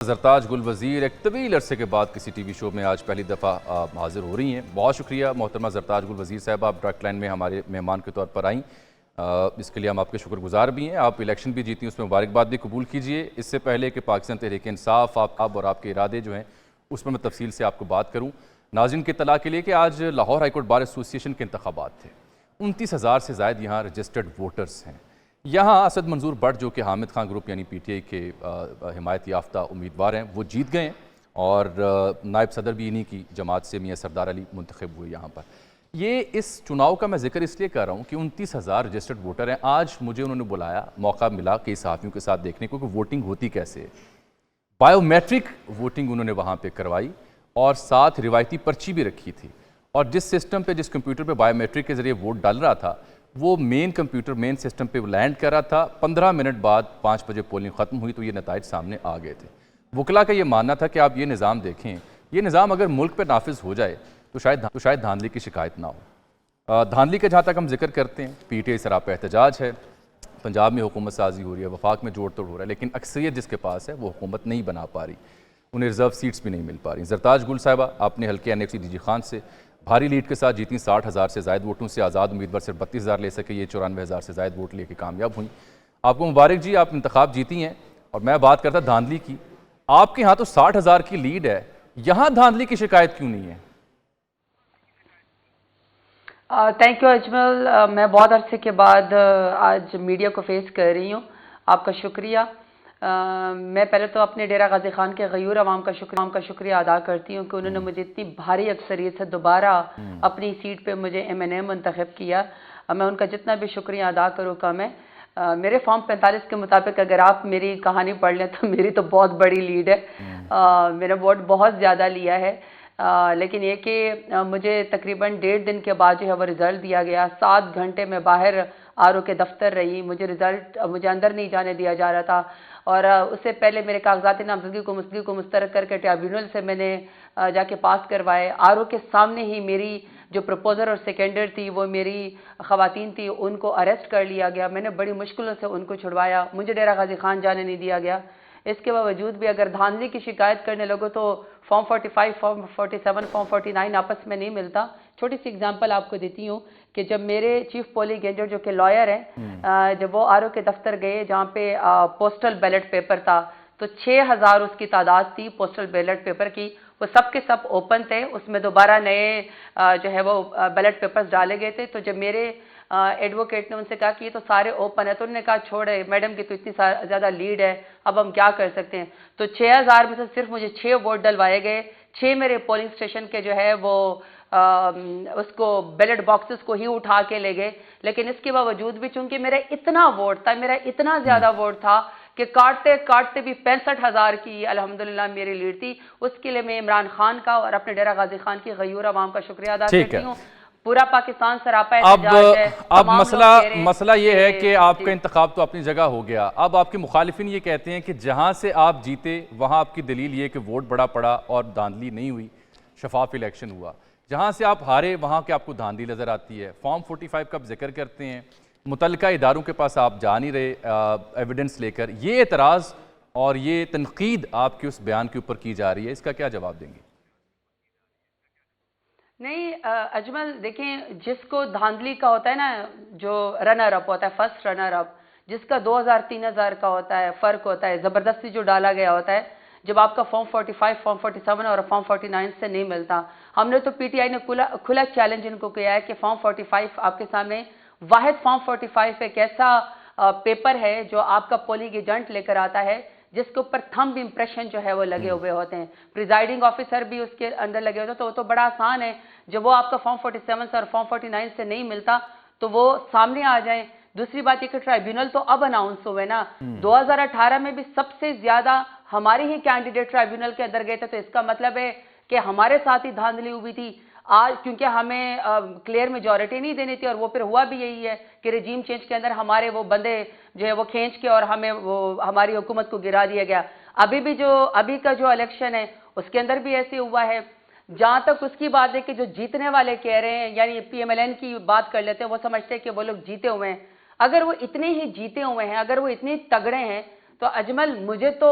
ज़रताज गुल वज़ीर एक तवील अरसे के बाद किसी टीवी शो में आज पहली दफ़ा हाजिर हो रही हैं। बहुत शुक्रिया मोहतरमा ज़रताज गुल वज़ीर साहब, आप डायरेक्ट लाइन में हमारे मेहमान के तौर पर आईं। इसके लिए हम आपके शुक्रगुजार भी हैं। आप इलेक्शन भी जीती, उसमें मुबारकबाद भी कबूल कीजिए। इससे पहले कि पाकिस्तान तहरीक इंसाफ आप और आपके इरादे जो हैं उस पर मैं तफसील से आपको बात करूँ, नाज़रीन के इत्तला के लिए कि आज लाहौर हाईकोर्ट बार एसोसिएशन के इंतखाबात थे। 29,000 से ज़ायद यहाँ रजिस्टर्ड वोटर्स हैं। यहाँ असद मंजूर भट्ट जो कि हामिद खान ग्रुप यानी PTI के हिमायत याफ्ता उम्मीदवार हैं, वो जीत गए हैं और नायब सदर भी इन्हीं की जमात से मियाँ सरदार अली मुंतखब हुए यहाँ पर। ये इस चुनाव का मैं जिक्र इसलिए कर रहा हूँ कि 29,000 रजिस्टर्ड वोटर हैं। आज मुझे उन्होंने बुलाया, मौका मिला कई सहाफ़ियों के साथ देखने को कि वोटिंग होती कैसे है। बायोमेट्रिक वोटिंग उन्होंने वहाँ पर करवाई और साथ रिवायती पर्ची भी रखी थी। और जिस सिस्टम पे, जिस कंप्यूटर पे बायोमेट्रिक के ज़रिए वोट डाल रहा था, वो मेन कंप्यूटर मेन सिस्टम पे लैंड कर रहा था। 15 मिनट बाद 5 बजे पोलिंग ख़त्म हुई तो ये नताइज सामने आ गए थे। वकला का ये मानना था कि आप ये निज़ाम देखें, ये निज़ाम अगर मुल्क पर नाफिज हो जाए तो शायद धांधली की शिकायत ना हो। धांधली का जहाँ तक हम जिक्र करते हैं, PTI सरापा एहतजाज है, पंजाब में हुकूमत साजी हो रही है, वफाक में जोड़ तोड़ हो रहा है, लेकिन अक्सरियत जिसके पास है वो हुकूमत नहीं बना पा रही, उन्हें रिजर्व सीट्स भी नहीं मिल पा रही। ज़रताज गुल साहिबा, आपने हल्के NFC DG खान से भारी लीड के साथ जीती, 60,000 से ज़ायद वोटों से। आज़ाद उम्मीदवार सिर्फ 32,000 ले सके, ये 94,000 से ज़ायद वोट लेके कामयाब हुई। आपको मुबारक जी, आप इंतखाब जीती हैं। और मैं बात करता धांधली की, आपके यहाँ तो 60,000 की लीड है, यहाँ धांधली की शिकायत क्यों नहीं है? Thank you Ajmal. मैं बहुत अरसे के बाद आज मीडिया को फेस कर रही हूँ, आपका शुक्रिया। मैं पहले तो अपने डेरा गाजी खान के गयूर अवाम का शुक्रिया अदा करती हूँ कि उन्होंने मुझे इतनी भारी अक्सरियत से दोबारा अपनी सीट पे मुझे MNA मुंतखब किया। मैं उनका जितना भी शुक्रिया अदा करूँ कम है। मेरे फॉर्म 45 के मुताबिक अगर आप मेरी कहानी पढ़ लें तो मेरी तो बहुत बड़ी लीड है। मेरा वोट बहुत ज़्यादा लिया है। लेकिन ये कि मुझे तकरीबन 1.5 दिन के बाद जो है वो रिज़ल्ट दिया गया। 7 घंटे में बाहर RO के दफ्तर रही, मुझे अंदर नहीं जाने दिया जा रहा था। और उससे पहले मेरे कागजात नामजदगी को मुस्तरद करके ट्रिब्यूनल से मैंने जाके पास करवाए। RO के सामने ही मेरी जो प्रपोजर और सेकेंडर थी, वो मेरी ख़वातीन थी, उनको अरेस्ट कर लिया गया। मैंने बड़ी मुश्किलों से उनको छुड़वाया, मुझे डेरा गाजी खान जाने नहीं दिया गया। इसके बावजूद भी अगर धांधली की शिकायत करने लगो तो फॉर्म 45, फॉर्म 47, फॉर्म 49 आपस में नहीं मिलता। छोटी सी एग्जांपल आपको देती हूँ कि जब मेरे चीफ पोलिंग एजेंट जो कि लॉयर हैं, जब वो RO के दफ्तर गए जहाँ पे पोस्टल बैलेट पेपर था, तो 6,000 उसकी तादाद थी पोस्टल बैलेट पेपर की। वो सब के सब ओपन थे, उसमें दोबारा नए जो है वो बैलेट पेपर्स डाले गए थे। तो जब मेरे एडवोकेट ने उनसे कहा कि ये तो सारे ओपन है, तो उन्होंने कहा छोड़े मैडम की तो इतनी ज़्यादा लीड है, अब हम क्या कर सकते हैं। तो 6,000 में से सिर्फ मुझे 6 वोट डलवाए गए। 6 मेरे पोलिंग स्टेशन के जो है वो उसको बैलेट बॉक्सेस को ही उठा के ले गए। लेकिन इसके बावजूद भी चूंकि मेरा इतना वोट था, मेरा इतना ज़्यादा वोट था कि काटते काटते भी 65,000 की अल्हम्दुलिल्लाह मेरी लीड थी। उसके लिए मैं इमरान खान का और अपने डेरा गाजी खान की गयूर अवाम का शुक्रिया अदा करती हूँ। पूरा पाकिस्तान सरापा एहतजाज है। अब मसला ये है कि आपका इंतखाब तो अपनी जगह हो गया। अब आपके मुखालिफिन ये कहते हैं कि जहां से आप जीते वहां आपकी दलील ये कि वोट बड़ा पड़ा और धांधली नहीं हुई, शफाफ इलेक्शन हुआ। जहां से आप हारे वहां के आपको धांधली नजर आती है। फॉर्म 45 का आप जिक्र करते हैं, मुतल्लिका इदारों के पास आप जा नहीं रहे एविडेंस लेकर। ये एतराज़ और ये तनकीद आपके उस बयान के ऊपर की जा रही है, इसका क्या जवाब देंगे? नहीं अजमल, देखें, जिसको धांधली का होता है ना, जो रनर अप होता है, फर्स्ट रनर अप, जिसका 2,000-3,000 का होता है, फ़र्क होता है, ज़बरदस्ती जो डाला गया होता है, जब आपका फॉर्म 45, फॉर्म 47 और फॉर्म 49 से नहीं मिलता। हमने तो PTI ने खुला चैलेंज इनको किया है कि फॉर्म 45 आपके सामने वाहिद फॉर्म 45 एक ऐसा पेपर है जो आपका पोलिंग एजेंट लेकर आता है, जिसके ऊपर थंब इंप्रेशन जो है वो लगे हुए होते हैं, प्रिजाइडिंग ऑफिसर भी उसके अंदर लगे होते हैं। तो बड़ा आसान है, जब वो आपका फॉर्म 47 से और फॉर्म 49 से नहीं मिलता तो वो सामने आ जाए। दूसरी बात ये कि ट्राइब्यूनल तो अब अनाउंस हुए ना, 2018 में भी सबसे ज्यादा हमारे ही कैंडिडेट ट्राइब्यूनल के अंदर गए थे। तो इसका मतलब है कि हमारे साथ ही धांधली हुई थी। आज क्योंकि हमें क्लियर मेजॉरिटी नहीं देनी थी, और वो फिर हुआ भी यही है कि रजीम चेंज के अंदर हमारे वो बंदे जो है वो खींच के और हमें वो हमारी हुकूमत को गिरा दिया गया। अभी का जो इलेक्शन है उसके अंदर भी ऐसे हुआ है। जहां तक उसकी बात है कि जो जीतने वाले कह रहे हैं, यानी PMLN की बात कर लेते हैं, वो समझते हैं कि वो लोग जीते हुए हैं। अगर वो इतने ही जीते हुए हैं, अगर वो इतने तगड़े हैं, तो अजमल मुझे तो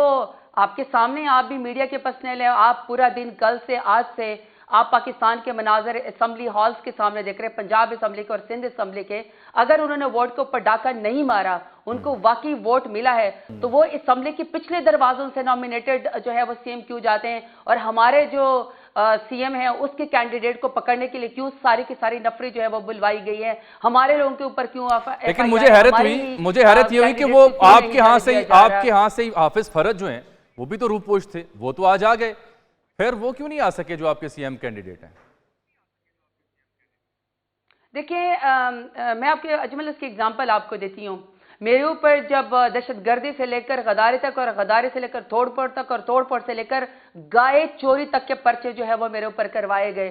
आपके सामने, आप भी मीडिया के पर्सनल हैं, आप पूरा दिन कल से आज से आप पाकिस्तान के मनाजर असम्बली हॉल्स के सामने देख रहे हैं, पंजाब असम्बली के और सिंध असम्बली के। अगर उन्होंने वोट के ऊपर डाका नहीं मारा, उनको वाकई वोट मिला है, तो वो असम्बली के पिछले दरवाजों से नॉमिनेटेड जो है वो सीएम क्यों जाते हैं, और हमारे जो सीएम है उसके कैंडिडेट को पकड़ने के लिए क्यों सारी की सारी नफरी जो है वो बुलवाई गई है, हमारे लोगों के ऊपर क्यों लेकिन मुझे हैरत ये हुई कि वो आपके यहाँ से ही हाफिज फरज जो हैं वो भी तो रूपोश थे, वो तो आज आ गए, फिर वो क्यों नहीं आ सके जो आपके सीएम कैंडिडेट हैं? देखिए, मैं आपके अजमल इसकी एग्जांपल आपको देती हूँ। मेरे ऊपर जब दहशतगर्दी से लेकर गद्दारी तक और गद्दारी से लेकर तोड़फोड़ तक और तोड़फोड़ से लेकर गाय चोरी तक के पर्चे जो है वो मेरे ऊपर करवाए गए,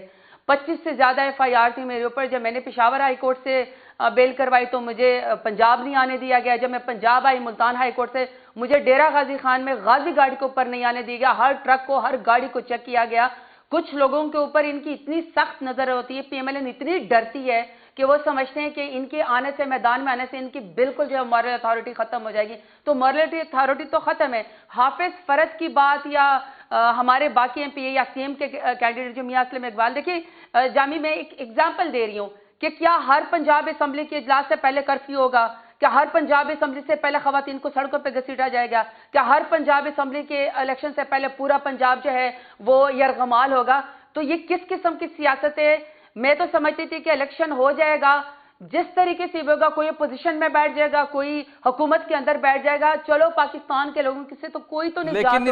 25 से ज्यादा एफआईआर थी मेरे ऊपर। जब मैंने पेशावर हाई कोर्ट से बेल करवाई तो मुझे पंजाब नहीं आने दिया गया। जब मैं पंजाब आई मुल्तान हाई कोर्ट से, मुझे डेरा गाजी खान में गाजी गाड़ी के ऊपर नहीं आने दिया गया। हर ट्रक को, हर गाड़ी को चेक किया गया। कुछ लोगों के ऊपर इनकी इतनी सख्त नजर होती है, पीएमएलएन इतनी डरती है कि वो समझते हैं कि इनके आने से, मैदान में आने से इनकी बिल्कुल जो है मॉरल अथॉरिटी खत्म हो जाएगी। तो मॉरल अथॉरिटी तो खत्म है। हाफिज फरज की बात या हमारे बाकी एमपी या सीएम के कैंडिडेट जो मियां असलम इकबाल, देखिए जामी मैं एक एग्जाम्पल दे रही हूँ कि क्या हर पंजाब असम्बली के इजलास से पहले कर्फ्यू होगा? क्या हर पंजाब असम्बली से पहले खवातीन को सड़कों पर घसीटा जाएगा? क्या हर पंजाब असम्बली के इलेक्शन से पहले पूरा पंजाब जो है वो यरगमाल होगा? तो ये किस किस्म की सियासत है? मैं तो समझती थी कि इलेक्शन हो जाएगा, जिस तरीके से भी होगा, कोई पोजीशन में बैठ जाएगा, कोई हुकूमत के अंदर बैठ जाएगा, चलो पाकिस्तान के लोगों से तो कोई तो निजात होगी।